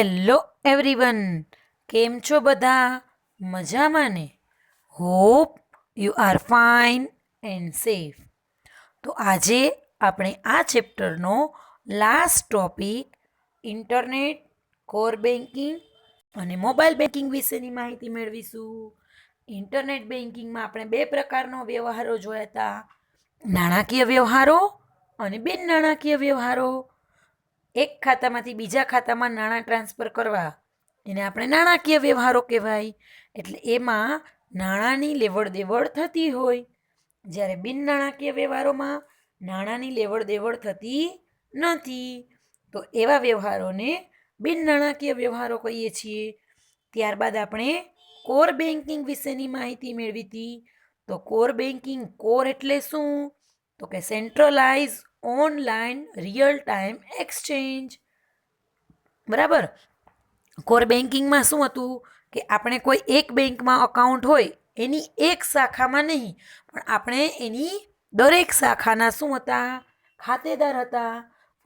Hello everyone, કેમ છો બધા? મજામાં ને? Hope you are fine and safe. તો આજે આપણે આ ચેપ્ટરનો last topic internet, core banking અને મોબાઈલ બેન્કિંગ વિશેની માહિતી મેળવીશું. ઇન્ટરનેટ બેન્કિંગમાં આપણે બે પ્રકારનો વ્યવહારો જોયા હતા: નાણાકીય વ્યવહારો અને બિન નાણાકીય વ્યવહારો. એક ખાતામાંથી બીજા ખાતામાં નાણાં ટ્રાન્સફર કરવા એને આપણે નાણાકીય વ્યવહારો કહેવાય. એટલે એમાં નાણાંની લેવડ દેવડ થતી હોય. જ્યારે બિન નાણાકીય વ્યવહારોમાં નાણાંની લેવડ દેવડ થતી નથી. તો એવા વ્યવહારોને બિન નાણાકીય વ્યવહારો કહીએ છીએ. ત્યારબાદ આપણે કોર બેન્કિંગ વિશેની માહિતી મેળવી હતી. તો કોર બેન્કિંગ, કોર એટલે શું? તો કે centralise online real time exchange. બરાબર. કોર બેન્કિંગમાં શું હતું કે આપણે કોઈ એક બેંકમાં અકાઉન્ટ હોય એની એક શાખામાં નહીં, પણ આપણે એની દરેક શાખાના શું હતા? ખાતેદાર હતા.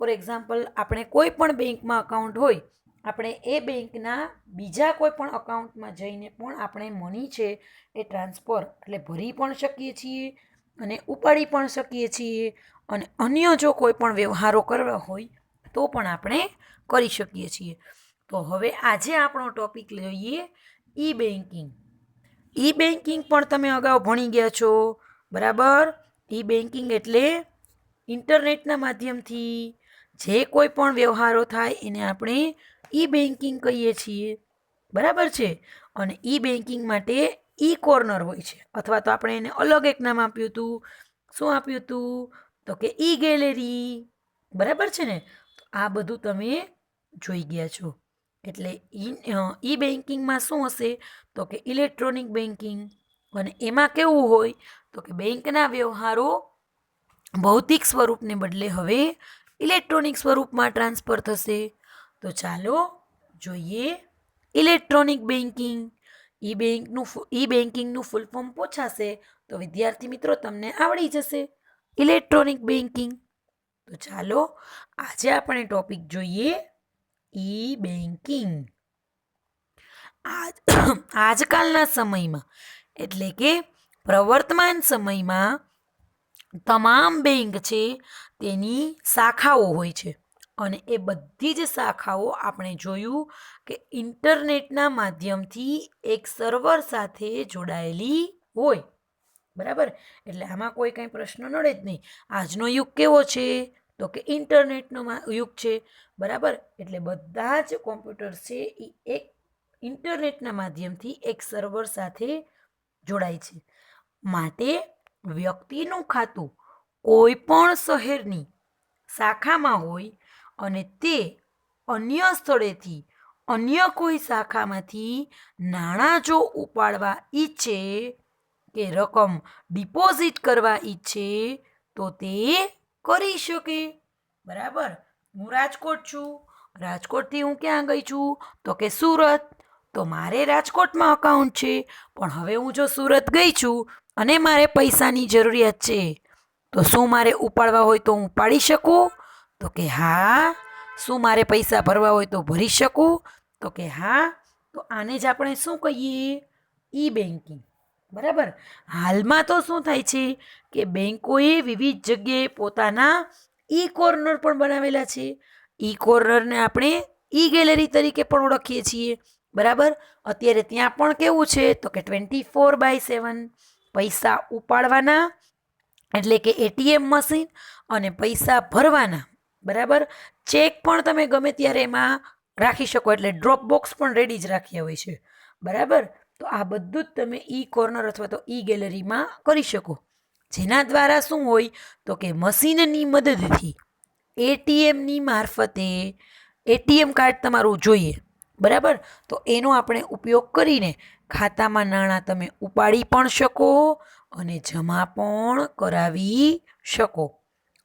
ફોર એક્ઝામ્પલ, આપણે કોઈ પણ બેંકમાં અકાઉન્ટ હોય, આપણે એ બેંકના બીજા કોઈ પણ અકાઉન્ટમાં જઈને પણ આપણે મની છે એ ટ્રાન્સફર એટલે ભરી પણ શકીએ છીએ અને ઉપાડી પણ શકીએ છીએ. અને અન્ય જો કોઈ પણ વ્યવહારો કરવા હોય તો પણ આપણે કરી શકીએ છીએ. તો હવે આજે આપણો ટોપિક લઈએ ઈ બેન્કિંગ. ઈ બેન્કિંગ પણ તમે અગાઉ ભણી ગયા છો, બરાબર? ઈ બેન્કિંગ એટલે ઇન્ટરનેટના માધ્યમથી જે કોઈ પણ વ્યવહારો થાય એને આપણે ઈ બેન્કિંગ કહીએ છીએ, બરાબર છે? અને ઈ બેન્કિંગ માટે ઈ કોર્નર હોય છે, અથવા તો આપણે એને અલગ એક નામ આપ્યું હતું. શું આપ્યું હતું? તો કે ઈ ગેલેરી, બરાબર છે ને? તો આ બધું તમે જોઈ ગયા છો. એટલે ઈ બેન્કિંગમાં શું હશે? તો કે ઇલેક્ટ્રોનિક બેન્કિંગ. અને એમાં કેવું હોય? તો કે બેંકના વ્યવહારો ભૌતિક સ્વરૂપને બદલે હવે ઇલેક્ટ્રોનિક સ્વરૂપમાં ટ્રાન્સફર થશે. તો ચાલો જોઈએ ઇલેક્ટ્રોનિક બેન્કિંગ. ઈ બેન્કિંગનું ફૂલ ફોર્મ પૂછાશે તો વિદ્યાર્થી મિત્રો તમને આવડી જશે ઇલેક્ટ્રોનિક બેન્કિંગ. તો ચાલો આજે આપણે ટોપિક જોઈએ ઈ બેન્કિંગ. આજકાલના સમયમાં એટલે કે પ્રવર્તમાન સમયમાં તમામ બેંક છે તેની શાખાઓ હોય છે, અને એ બધી જ શાખાઓ આપણે જોયું કે ઇન્ટરનેટના માધ્યમથી એક સર્વર સાથે જોડાયેલી હોય, બરાબર? એટલે આમાં કોઈ કંઈ પ્રશ્ન નડે જ નહીં. આજનો યુગ કેવો છે? તો કે ઇન્ટરનેટનો યુગ છે, બરાબર? એટલે બધા જ કોમ્પ્યુટર્સ છે એ એક ઇન્ટરનેટના માધ્યમથી એક સર્વર સાથે જોડાય છે. માટે વ્યક્તિનું ખાતું કોઈ પણ શહેરની શાખામાં હોય અને તે અન્ય સ્થળેથી અન્ય કોઈ શાખામાંથી નાણાં જો ઉપાડવા ઈચ્છે કે રકમ ડિપોઝિટ કરવા ઈચ્છે તો તે કરી શકે, બરાબર? હું રાજકોટ છું, રાજકોટથી હું ક્યાં ગઈ છું? તો કે સુરત. તો મારે રાજકોટમાં અકાઉન્ટ છે, પણ હવે હું જો સુરત ગઈ છું અને મારે પૈસાની જરૂરિયાત છે, તો શું મારે ઉપાડવા હોય તો હું ઉપાડી શકું? તો કે હા. શું મારે પૈસા ભરવા હોય તો ભરી શકું? તો કે હા. તો આને જ આપણે શું કહીએ? ઈ બેન્કિંગ, બરાબર? હાલમાં તો શું થાય છે કે બેન્કોએ વિવિધ જગ્યાએ પોતાના ઈ કોર્નર પણ બનાવેલા છે. ઈ કોર્નરને આપણે ઈ ગેલેરી તરીકે પણ ઓળખીએ છીએ, બરાબર? અત્યારે ત્યાં પણ કેવું છે? તો કે 24/7 પૈસા ઉપાડવાના એટલે કે એટીએમ મશીન અને પૈસા ભરવાના, બરાબર? ચેક પણ તમે ગમે ત્યારે એમાં રાખી શકો, એટલે ડ્રોપ બોક્સ પણ રેડી જ રાખ્યા હોય છે, બરાબર? તો આ બધું જ તમે ઈ કોર્નર અથવા તો ઈ ગેલેરીમાં કરી શકો. જેના દ્વારા શું હોય? તો કે મશીનની મદદથી એટીએમની મારફતે એટીએમ કાર્ડ તમારું જોઈએ, બરાબર? તો એનો આપણે ઉપયોગ કરીને ખાતામાં નાણાં તમે ઉપાડી પણ શકો અને જમા પણ કરાવી શકો.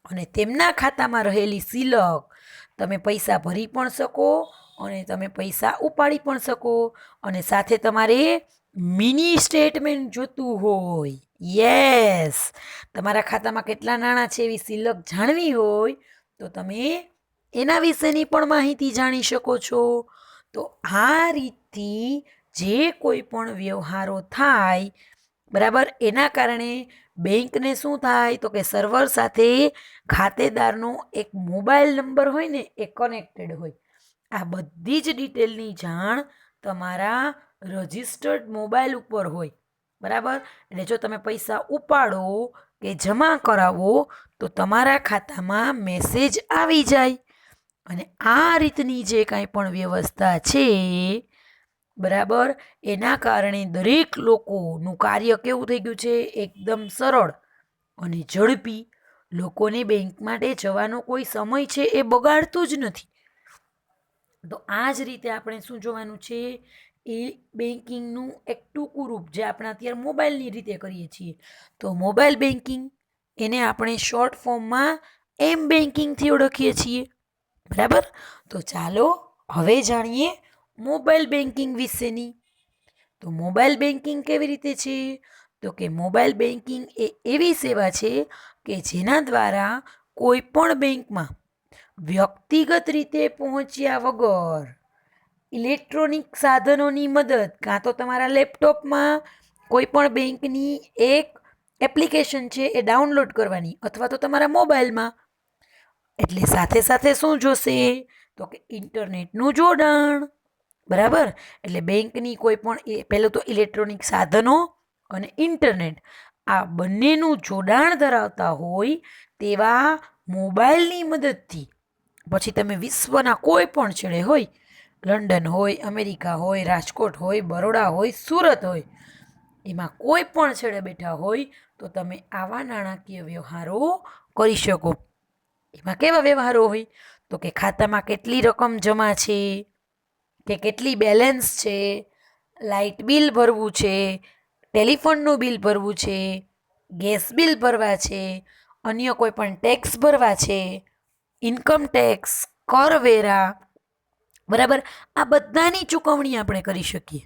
અને તેમના ખાતામાં રહેલી સિલક તમે પૈસા ભરી પણ શકો અને તમે પૈસા ઉપાડી પણ શકો. અને સાથે તમારે મિની સ્ટેટમેન્ટ જોતું હોય, યસ, તમારા ખાતામાં કેટલા નાણાં છે એવી સિલક જાણવી હોય તો તમે એના વિશેની પણ માહિતી જાણી શકો છો. તો આ રીતથી જે કોઈ પણ વ્યવહારો થાય, બરાબર, એના કારણે બેંકને શું થાય તો કે સર્વર સાથે ખાતેદારનો એક મોબાઈલ નંબર હોય ને એ કનેક્ટેડ હોય. આ બધી જ ડિટેલની જાણ તમારા રજિસ્ટર્ડ મોબાઈલ ઉપર હોય, બરાબર. એટલે જો તમે પૈસા ઉપાડો કે જમા કરાવો તો તમારા ખાતામાં મેસેજ આવી જાય. અને આ રીતની જે કાંઈ પણ વ્યવસ્થા છે, બરાબર, એના કારણે દરેક લોકોનું કાર્ય કેવું થઈ ગયું છે, એકદમ સરળ અને ઝડપી. લોકોને બેંક માટે જવાનો કોઈ સમય છે એ બગાડતું જ નથી. તો આ જ રીતે આપણે શું જોવાનું છે, એ બેન્કિંગનું એક ટૂંકું રૂપ જે આપણે અત્યારે મોબાઈલની રીતે કરીએ છીએ. તો મોબાઈલ બેન્કિંગ એને આપણે શોર્ટ ફોર્મમાં એમ બેન્કિંગથી ઓળખીએ છીએ, બરાબર. તો ચાલો હવે જાણીએ મોબાઈલ બેન્કિંગ વિશેની. તો મોબાઈલ બેન્કિંગ કેવી રીતે છે, તો કે મોબાઈલ બેન્કિંગ એ એવી સેવા છે કે જેના દ્વારા કોઈ પણ બેંકમાં વ્યક્તિગત રીતે પહોંચ્યા વગર ઇલેક્ટ્રોનિક સાધનોની મદદ, કાં તો તમારા લેપટોપમાં કોઈ પણ બેંકની એક એપ્લિકેશન છે એ ડાઉનલોડ કરવાની, અથવા તો તમારા મોબાઈલમાં. એટલે સાથે સાથે શું જોશે તો કે ઇન્ટરનેટનું જોડાણ, બરાબર. એટલે બેંકની કોઈ પણ પહેલું તો ઇલેક્ટ્રોનિક સાધનો અને ઇન્ટરનેટ આ બંનેનું જોડાણ ધરાવતા હોય તેવા મોબાઈલની મદદથી પછી તમે વિશ્વના કોઈ પણ છેડે હોય, લંડન હોય, અમેરિકા હોય, રાજકોટ હોય, બરોડા હોય, સુરત હોય, એમાં કોઈ પણ છેડે બેઠા હોય તો તમે આવા નાણાકીય વ્યવહારો કરી શકો. એમાં કેવા વ્યવહારો હોય તો કે ખાતામાં કેટલી રકમ જમા છે, કે કેટલી બેલેન્સ છે, લાઇટ બિલ ભરવું છે, ટેલિફોનનું બિલ ભરવું છે, ગેસ બિલ ભરવા છે, અન્ય કોઈ પણ ટેક્સ ભરવા છે, ઇન્કમ ટેક્સ, કરવેરા, બરાબર. આ બધાની ચૂકવણી આપણે કરી શકીએ.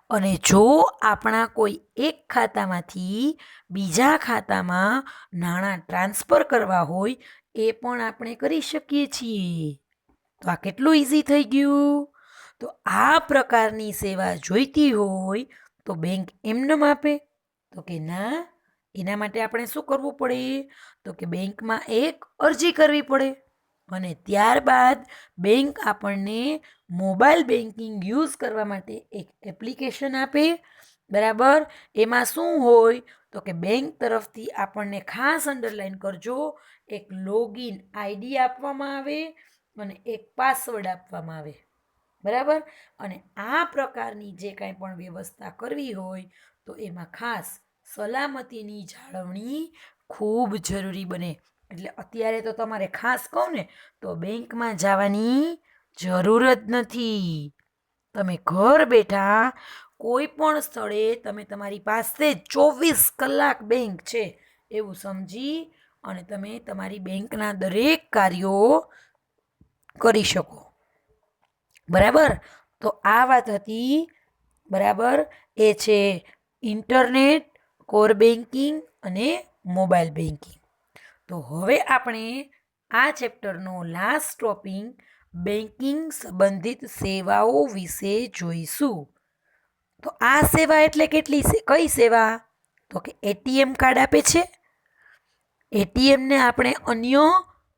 અને જો આપણા કોઈ એક ખાતામાંથી બીજા ખાતામાં નાણાં ટ્રાન્સફર કરવા હોય એ પણ આપણે કરી શકીએ છીએ. તો આ કેટલું ઇઝી થઈ ગયું. તો આ પ્રકારની સેવા જોઈતી હોય તો બેંક એમનેમ આપે તો કે ના, એના માટે આપણે શું કરવું પડે તો કે બેંકમાં એક અરજી કરવી પડે. અને ત્યારબાદ બેંક આપણને મોબાઈલ બેન્કિંગ યુઝ કરવા માટે એક એપ્લિકેશન આપે, બરાબર. એમાં શું હોય તો કે બેંક તરફથી આપણને ખાસ અંડરલાઈન કરજો, એક લોગિન આઈડી આપવામાં આવે અને એક પાસવર્ડ આપવામાં આવે, બરાબર. અને આ પ્રકારની જે કાંઈ પણ વ્યવસ્થા કરવી હોય તો એમાં ખાસ સલામતીની જાળવણી ખૂબ જરૂરી બને. એટલે અત્યારે તો તમારે ખાસ કહું ને તો બેંકમાં જવાની જરૂર જ નથી. તમે ઘર બેઠા કોઈ પણ સ્થળે તમે તમારી પાસે 24 કલાક બેંક છે એવું સમજી અને તમે તમારી બેંકના દરેક કાર્યો કરી શકો, બરાબર. તો આ વાત હતી, બરાબર. એ છે ઇન્ટરનેટ, કોર બેન્કિંગ અને મોબાઈલ બેન્કિંગ. તો હવે આપણે આ ચેપ્ટરનો લાસ્ટ ટોપિક બેન્કિંગ સંબંધિત સેવાઓ વિશે જોઈશું. તો આ સેવા એટલે કઈ સેવા તો કે એટીએમ કાર્ડ આપે છે. એટીએમને આપણે અન્ય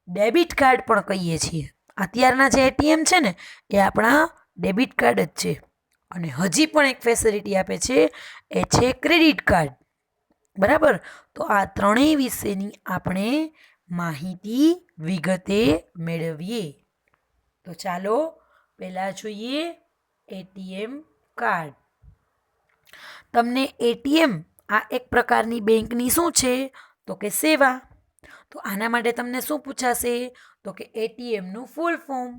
ડેબિટ કાર્ડ પણ કહીએ છીએ. અત્યારના જે એટીએમ છે ને એ આપણા ડેબિટ કાર્ડ જ છે. અને હજી પણ એક ફેસિલિટી આપે છે, એ છે ક્રેડિટ કાર્ડ, બરાબર. તો આ ત્રણેય વિશેની આપણે માહિતી વિગતે મેળવીએ. તો ચાલો પહેલાં જોઈએ એટીએમ કાર્ડ. તમને એટીએમ આ એક પ્રકારની બેંકની શું છે તો કે સેવા. તો આના માટે તમને શું પૂછાશે તો કે એટીએમનું ફૂલ ફોર્મ.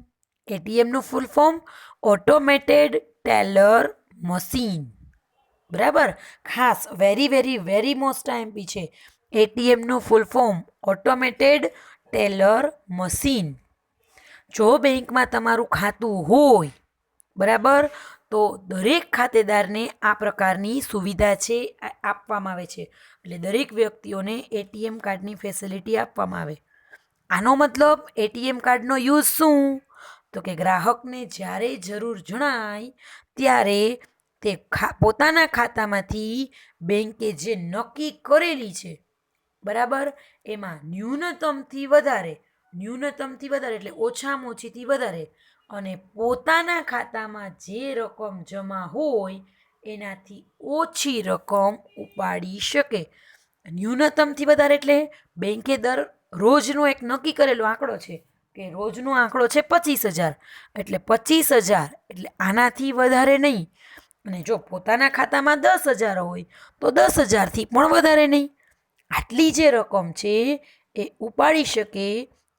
એટીએમનું full form automated teller machine, બરાબર. ખાસ very very very most IMP છે. એટીએમનું full form automated teller machine. જો બેંકમાં તમારું ખાતું હોય, બરાબર, તો દરેક ખાતેદારને આ પ્રકારની સુવિધા છે આપવામાં આવે છે. એટલે દરેક વ્યક્તિઓને એટીએમ કાર્ડની ફેસિલિટી આપવામાં આવે. આનો મતલબ એટીએમ કાર્ડનો યુઝ શું તો કે ગ્રાહકને જ્યારે જરૂર જણાય ત્યારે તે પોતાના ખાતામાંથી બેંકે જે નક્કી કરેલી છે, બરાબર, એમાં ન્યૂનતમથી વધારે એટલે ઓછામાં ઓછીથી વધારે અને પોતાના ખાતામાં જે રકમ જમા હોય એનાથી ઓછી રકમ ઉપાડી શકે. ન્યૂનતમથી વધારે એટલે બેંકે રોજનો એક નક્કી કરેલો આંકડો છે કે રોજનો આંકડો છે 25,000, એટલે 25,000 એટલે આનાથી વધારે નહીં. અને જો પોતાના ખાતામાં 10,000 હોય તો 10,000થી પણ વધારે નહીં. આટલી જે રકમ છે એ ઉપાડી શકે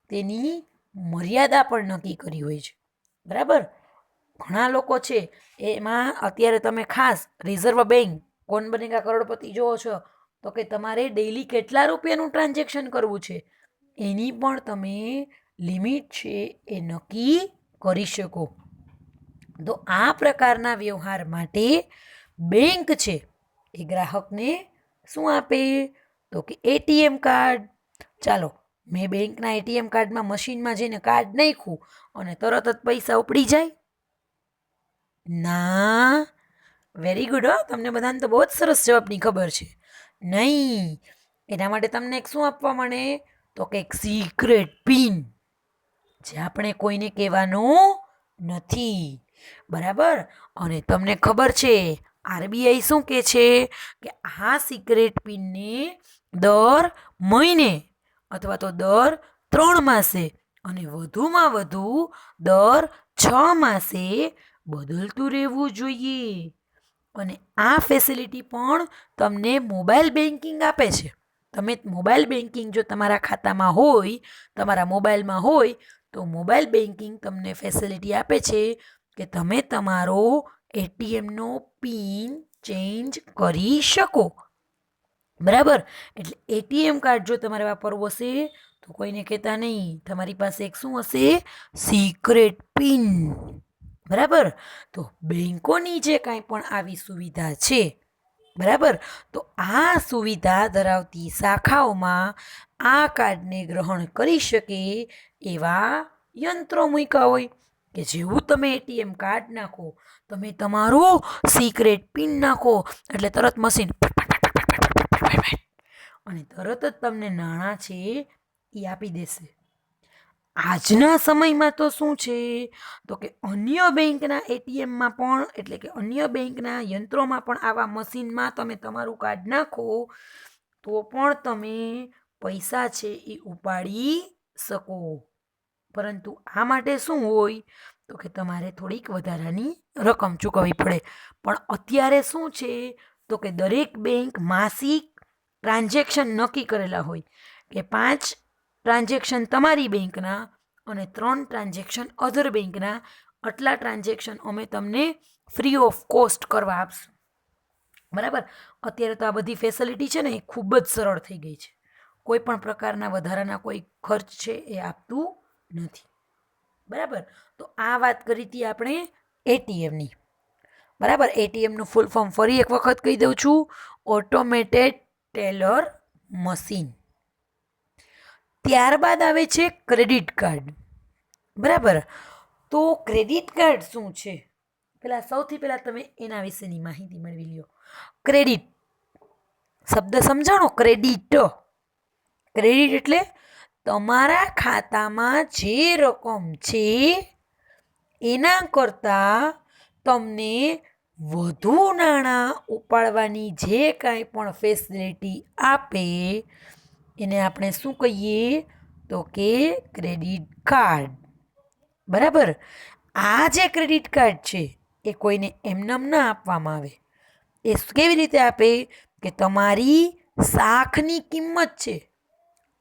તેની મર્યાદા પણ નક્કી કરી હોય છે, બરાબર. ઘણા લોકો છે એમાં અત્યારે તમે ખાસ રિઝર્વ બેંક કોણ બનેગા કરોડપતિ જોવો છો તો કે તમારે ડેઈલી કેટલા રૂપિયાનું ટ્રાન્ઝેક્શન કરવું છે એની પણ તમે લિમિટ છે એ નક્કી કરી શકો. તો આ પ્રકારના વ્યવહાર માટે બેંક છે એ ગ્રાહકને શું આપે તો કે એટીએમ કાર્ડ. ચાલો, મેં બેંકના એટીએમ કાર્ડમાં મશીનમાં જઈને કાર્ડ નાખ્યું અને તરત જ પૈસા ઉપડી જાય? ના. વેરી ગુડ, તમને બધાને તો બહુ જ સરસ જવાબની ખબર છે. નહીં, એના માટે તમને એક શું આપવા મળે તો કે એક સિક્રેટ પિન, જે આપણે કોઈને કહેવાનું નથી, બરાબર. અને તમને ખબર છે આરબીઆઈ શું કહે છે કે આ સિક્રેટ પિનને દર મહિને અથવા તો દર 3 માસે અને વધુમાં વધુ દર 6 માસે બદલતું રહેવું જોઈએ. અને આ ફેસિલિટી પણ તમને મોબાઈલ બેન્કિંગ આપે છે. તમે મોબાઈલ બેન્કિંગ જો તમારા ખાતામાં હોય, તમારા મોબાઈલમાં હોય, તો મોબાઈલ બેન્કિંગ તમને ફેસિલિટી આપે છે કે તમે તમારો એટીએમનો પિન ચેન્જ કરી શકો, બરાબર. એટલે એટીએમ કાર્ડ જો તમારે વાપરવું હશે તો કોઈને કહેતા નહીં, તમારી પાસે એક શું હશે સિક્રેટ પિન, બરાબર. તો બેંકોની જે કાંઈ પણ આવી સુવિધા છે, બરાબર, તો આ સુવિધા ધરાવતી શાખાઓમાં આ કાર્ડને ગ્રહણ કરી શકે એવા યંત્રો મૂક્યા હોય કે જેવું તમે એટીએમ કાર્ડ નાખો, તમે તમારું સિક્રેટ પિન નાખો એટલે તરત મશીન અને તરત જ તમને નાણાં છે એ આપી દેશે. આજના સમયમાં તો શું છે તો કે અન્ય બેંકના એટીએમમાં પણ એટલે કે અન્ય બેંકના યંત્રોમાં પણ આવા મશીનમાં તમે તમારું કાર્ડ નાખો તો પણ તમે પૈસા છે એ ઉપાડી શકો. પરંતુ આ માટે શું હોય તો કે તમારે થોડીક વધારાની રકમ ચૂકવવી પડે. પણ અત્યારે શું છે તો કે દરેક બેંક માસિક ટ્રાન્ઝેક્શન નક્કી કરેલા હોય કે 5 ટ્રાન્ઝેક્શન તમારી બેંકના અને 3 ટ્રાન્ઝેક્શન અધર બેંકના, આટલા ટ્રાન્ઝેક્શન અમે તમને ફ્રી ઓફ કોસ્ટ કરવા આપશું, બરાબર. અત્યારે તો આ બધી ફેસિલિટી છે ને એ ખૂબ જ સરળ થઈ ગઈ છે. કોઈ પણ પ્રકારના વધારાના કોઈ ખર્ચ છે એ આપતું નથી, બરાબર. તો આ વાત કરી હતી આપણે એટીએમની, બરાબર. એટીએમનું ફૂલ ફોર્મ ફરી એક વખત કહી દઉં છું, ઓટોમેટેડ ટેલર મશીન. ત્યારબાદ આવે છે ક્રેડિટ કાર્ડ, બરાબર. તો ક્રેડિટ કાર્ડ શું છે સૌથી પહેલાં તમે એના વિશેની માહિતી મેળવી લ્યો. ક્રેડિટ શબ્દ સમજાણો, ક્રેડિટ એટલે તમારા ખાતામાં જે રકમ છે એના કરતાં તમને વધુ નાણાં ઉપાડવાની જે કાંઈ પણ ફેસિલિટી આપે એને આપણે શું કહીએ તો કે ક્રેડિટ કાર્ડ, બરાબર. આ જે ક્રેડિટ કાર્ડ છે એ કોઈને એમનેમ ના આપવામાં આવે. એ કેવી રીતે આપે કે તમારી શાખની કિંમત છે,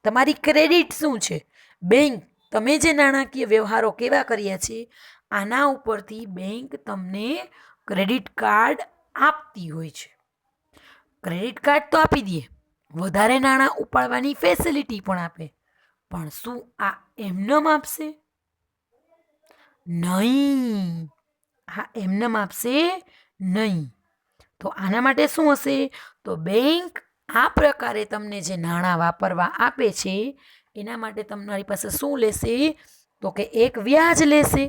તમારી ક્રેડિટ શું છે, બેંક તમે જે નાણાકીય વ્યવહારો કેવા કર્યા છે આના ઉપરથી બેંક તમને ક્રેડિટ કાર્ડ આપતી હોય છે. ક્રેડિટ કાર્ડ તો આપી દે, વધારે નાણાં ઉપાડવાની ફેસિલિટી પણ આપે, પણ શું આ એમનેમ આપશે? નહીં, હા એમનેમ આપશે નહીં. તો આના માટે શું હશે તો બેંક આ પ્રકારે તમને જે નાણાં વાપરવા આપે છે એના માટે તમારી પાસે શું લેશે તો કે એક વ્યાજ લેશે.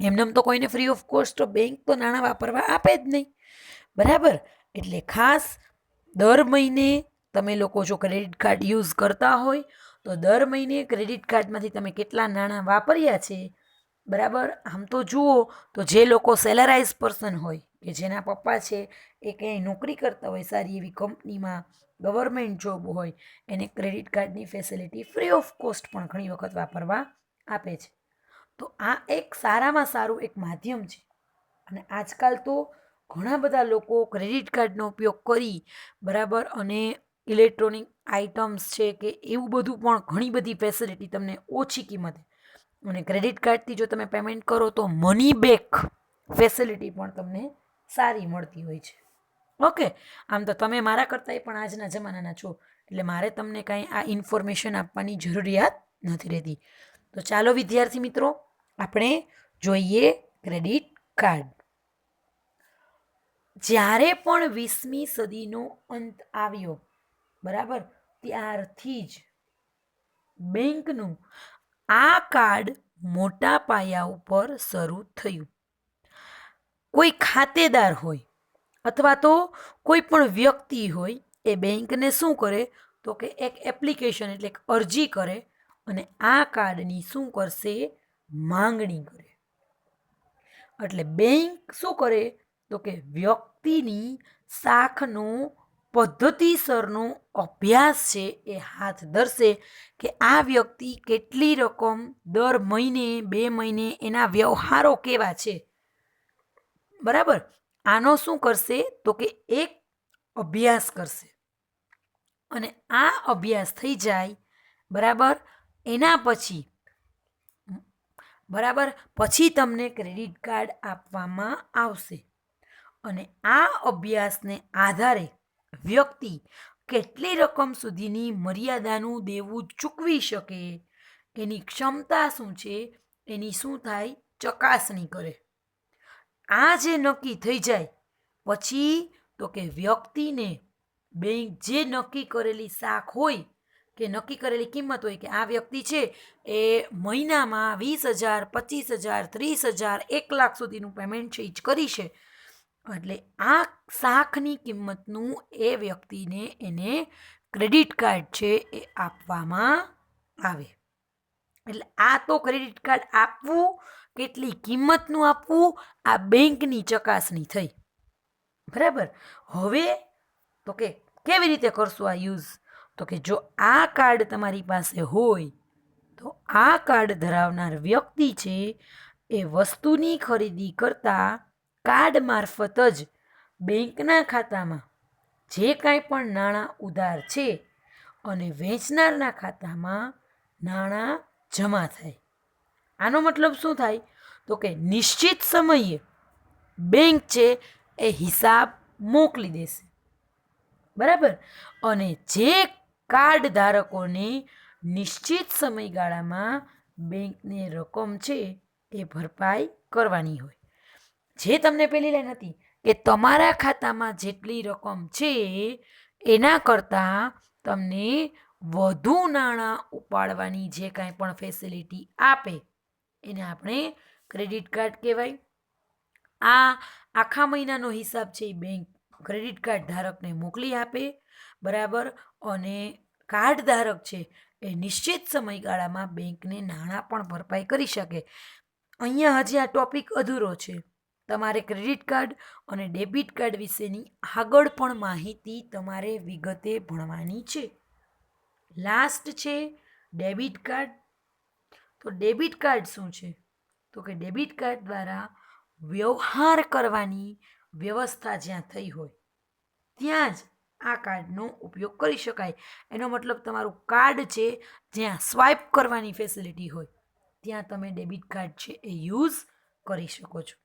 એમને તો કોઈને ફ્રી ઓફ કોસ્ટ બેંક તો નાણાં વાપરવા આપે જ નહીં, બરાબર. એટલે ખાસ દર મહિને તમે લોકો જો ક્રેડિટ કાર્ડ યુઝ કરતા હોય તો દર મહિને ક્રેડિટ કાર્ડમાંથી તમે કેટલા નાણાં વાપર્યા છે, બરાબર. આમ તો જુઓ તો જે લોકો સેલરાઇઝ પર્સન હોય કે જેના પપ્પા છે એ ક્યાંય નોકરી કરતા હોય સારી એવી કંપનીમાં, ગવર્મેન્ટ જોબ હોય, એને ક્રેડિટ કાર્ડની ફેસિલિટી ફ્રી ઓફ કોસ્ટ પણ ઘણી વખત વાપરવા આપે છે. તો આ એક સારામાં સારું એક માધ્યમ છે. અને આજકાલ તો ઘણા બધા લોકો ક્રેડિટ કાર્ડનો ઉપયોગ કરી, બરાબર, અને ઇલેક્ટ્રોનિક આઇટમ્સ છે કે એવું બધું પણ ઘણી બધી ફેસિલિટી તમને ઓછી કિંમતે, અને ક્રેડિટ કાર્ડથી જો તમે પેમેન્ટ કરો તો મની બેક ફેસિલિટી પણ તમને સારી મળતી હોય છે. ઓકે, આમ તો તમે મારા કરતાં પણ આજના જમાનાના છો, એટલે મારે તમને કાંઈ આ ઇન્ફોર્મેશન આપવાની જરૂરિયાત નથી રહેતી. તો ચાલો વિદ્યાર્થી મિત્રો, આપણે જોઈએ ક્રેડિટ કાર્ડ. જ્યારે પણ 20મી સદીનો અંત આવ્યો, બરાબર, ત્યારથી જ બેંકનું આ કાર્ડ મોટા પાયા ઉપર શરૂ થયું. કોઈ ખાતેદાર હોય અથવા તો કોઈ પણ વ્યક્તિ હોય એ બેંકને શું કરે તો કે એક એપ્લિકેશન એટલે એક અરજી કરે અને આ કાર્ડની શું કરશે, માંગણી કરે. એટલે બેંક શું કરે તો કે વ્યક્તિની શાખનો પદ્ધતિસરનો અભ્યાસ છે એ હાથ ધરશે કે આ વ્યક્તિ કેટલી રકમ દર મહિને 2 મહિને એના વ્યવહારો કેવા છે, બરાબર. આનો શું કરશે તો કે એક અભ્યાસ કરશે. અને આ અભ્યાસ થઈ જાય, બરાબર, એના પછી, બરાબર, પછી તમને ક્રેડિટ કાર્ડ આપવામાં આવશે. અને આ અભ્યાસને આધારે વ્યક્તિ કેટલી રકમ સુધીની મર્યાદાનું દેવું ચૂકવી શકે, એની ક્ષમતા શું છે, એની શું થાય, ચકાસણી કરે. આ જે નક્કી થઈ જાય પછી તો કે વ્યક્તિને બેંક જે નક્કી કરેલી શાખ હોય કે નક્કી કરેલી કિંમત હોય કે આ વ્યક્તિ છે એ મહિનામાં 20,000, 25,000, 30,000, 1 લાખ સુધીનું પેમેન્ટ છે એ જ કરી છે. એટલે આ શાખની કિંમતનું એ વ્યક્તિને એને ક્રેડિટ કાર્ડ છે એ આપવામાં આવે. એટલે આ તો ક્રેડિટ કાર્ડ આપવું, કેટલી કિંમતનું આપવું, આ બેંકની ચકાસણી થઈ, બરાબર. હવે તો કે કેવી રીતે કરશું આ યુઝ, તો કે જો આ કાર્ડ તમારી પાસે હોય તો આ કાર્ડ ધરાવનાર વ્યક્તિ છે એ વસ્તુની ખરીદી કરતા કાર્ડ મારફત જ બેંકના ખાતામાં જે કાંઈ પણ નાણાં ઉધાર છે અને વેચનારના ખાતામાં નાણાં જમા થાય. આનો મતલબ શું થાય તો કે નિશ્ચિત સમયે બેંક છે એ હિસાબ મોકલી દેશે, બરાબર. અને જે કાર્ડ ધારકોને નિશ્ચિત સમયગાળામાં બેંકને રકમ છે એ ભરપાઈ કરવાની હોય. જે તમને પેલી લાઈન હતી કે તમારા ખાતામાં જેટલી રકમ છે એના કરતાં તમને વધુ નાણાં ઉપાડવાની જે કાંઈ પણ ફેસિલિટી આપે એને આપણે ક્રેડિટ કાર્ડ કહેવાય. આ આખા મહિનાનો હિસાબ છે એ બેંક ક્રેડિટ કાર્ડ ધારકને મોકલી આપે, બરાબર. અને કાર્ડ ધારક છે એ નિશ્ચિત સમયગાળામાં બેંકને નાણાં પણ ભરપાઈ કરી શકે. અહીંયા હજી આ ટોપિક અધૂરો છે. તમારે ક્રેડિટ કાર્ડ અને ડેબિટ કાર્ડ વિશેની આગળ પણ માહિતી તમારે વિગતે ભણવાની છે. લાસ્ટ છે ડેબિટ કાર્ડ. તો ડેબિટ કાર્ડ શું છે તો કે ડેબિટ કાર્ડ દ્વારા વ્યવહાર કરવાની વ્યવસ્થા જ્યાં થઈ હોય ત્યાં જ આ કાર્ડનો ઉપયોગ કરી શકાય. એનો મતલબ તમારું કાર્ડ છે જ્યાં સ્વાઇપ કરવાની ફેસિલિટી હોય ત્યાં તમે ડેબિટ કાર્ડ છે એ યુઝ કરી શકો છો.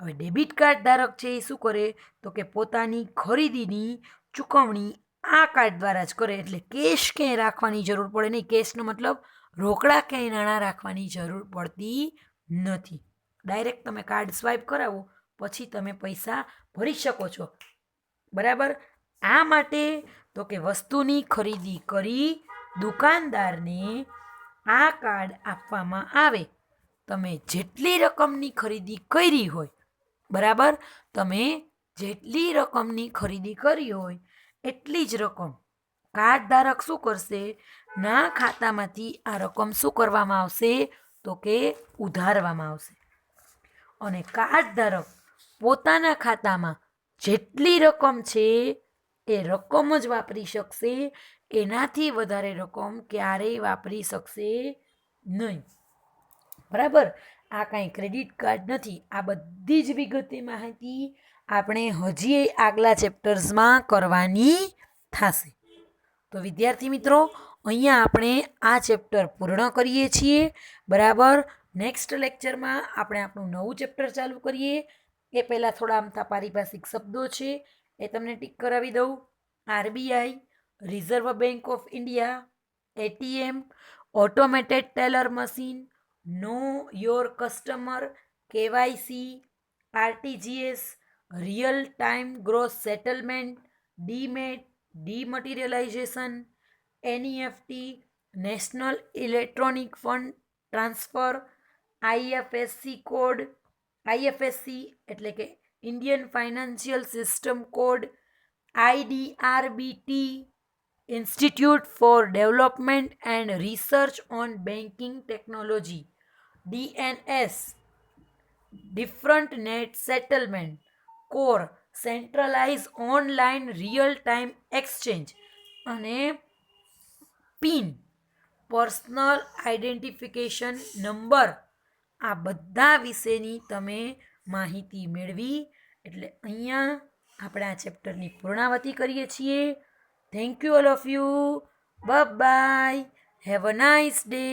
હવે ડેબિટ કાર્ડ ધારક છે એ શું કરે તો કે પોતાની ખરીદીની ચૂકવણી આ કાર્ડ દ્વારા જ કરે. એટલે કેશ ક્યાંય રાખવાની જરૂર પડે નહીં. કેશનો મતલબ રોકડા ક્યાંય નાણાં રાખવાની જરૂર પડતી નથી. ડાયરેક્ટ તમે કાર્ડ સ્વાઇપ કરાવો પછી તમે પૈસા ભરી શકો છો, બરાબર. આ માટે તો કે વસ્તુની ખરીદી કરી દુકાનદારને આ કાર્ડ આપવામાં આવે, તમે જેટલી રકમની ખરીદી કરી હોય, બરાબર, તમે જેટલી રકમની ખરીદી કરી હોય એટલી જ રકમ કાર્ડ ધારક શું કરશે, ના ખાતામાંથી આ રકમ શું કરવામાં આવશે, તો કે ઉધારવામાં આવશે. અને કાર્ડ ધારક પોતાના ખાતામાં જેટલી રકમ છે એ રકમ જ વાપરી શકશે, એનાથી વધારે રકમ ક્યારેય વાપરી શકશે નહીં. બરાબર, આ કાંઈ ક્રેડિટ કાર્ડ નથી. આ બધી જ વિગતે માહિતી આપણે હજી આગલા ચેપ્ટર્સમાં કરવાની થશે. તો વિદ્યાર્થી મિત્રો, અહીંયા આપણે આ ચેપ્ટર પૂર્ણ કરીએ છીએ. બરાબર, નેક્સ્ટ લેક્ચરમાં આપણે આપણું નવું ચેપ્ટર ચાલુ કરીએ. એ પહેલાં થોડા અમથા પારિભાષિક શબ્દો છે એ તમને ટીક કરાવી દઉં. RBI, Reserve Bank of India, ATM, automated teller machine, know your customer, KYC, RTGS, real time gross settlement, demat, dematerialisation, NEFT, national electronic fund transfer, IFSC code, IFSC એટલે કે Indian financial system code, IDRBT, institute for development and research on banking technology, DNS, different net settlement, core, centralise online real time exchange, અને PIN, personal identification number. આ બધા વિશેની તમે માહિતી મેળવી. એટલે અહીંયા આપણે આ ચેપ્ટરની પૂર્ણાવતી કરીએ છીએ. Thank you all of you. Bye. Have a nice day.